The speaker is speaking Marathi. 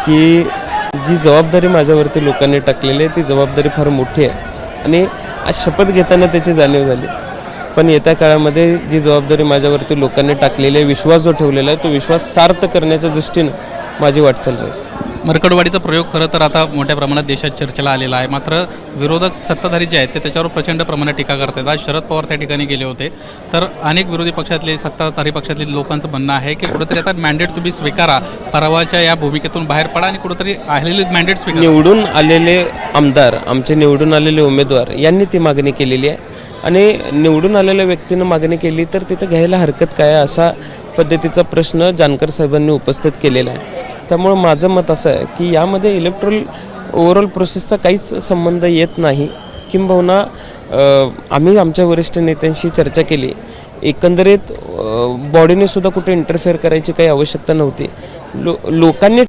की जी जबाबदारी माझ्यावरती लोकांनी टाकलेली आहे ती जबाबदारी फार मोठी आहे आणि आज शपथ घेताना त्याची जाणीव झाली. पण येत्या काळामध्ये जी जबाबदारी माझ्यावरती लोकांनी टाकलेली आहे, विश्वास जो ठेवलेला आहे, तो विश्वास सार्थ करण्याच्या दृष्टीनं माझी वाटचाल राहील. मरकडवाडीचा प्रयोग खरं तर आता मोठ्या प्रमाणात देशात चर्चेला आलेला आहे. मात्र विरोधक सत्ताधारी जे आहेत ते त्याच्यावर प्रचंड प्रमाणात टीका करतात. आज शरद पवार त्या ठिकाणी गेले होते. तर अनेक विरोधी पक्षातले सत्ताधारी पक्षातले लोकांचं म्हणणं आहे की कुठेतरी आता मॅन्डेट तुम्ही स्वीकारा, पराभवाच्या या भूमिकेतून बाहेर पडा आणि कुठेतरी आलेले मॅन्डेट स्वीकारा. निवडून आलेले आमदार, आमचे निवडून आलेले उमेदवार यांनी ती मागणी केलेली आहे आणि निवडून आलेल्या व्यक्तीनं मागणी केली तर तिथं घ्यायला हरकत काय आहे, असा पद्धतीचा प्रश्न जानकर साहेबांनी उपस्थित केलेला आहे. त्यामुळं माझं मत असं आहे की यामध्ये इलेक्ट्रल ओव्हरऑल प्रोसेसचा काहीच संबंध येत नाही. किंबहुना आम्ही आमच्या वरिष्ठ नेत्यांशी चर्चा केली. एकंदरीत बॉडीने सुद्धा कुठे इंटरफेअर करायची काही आवश्यकता नव्हती. लोकांनी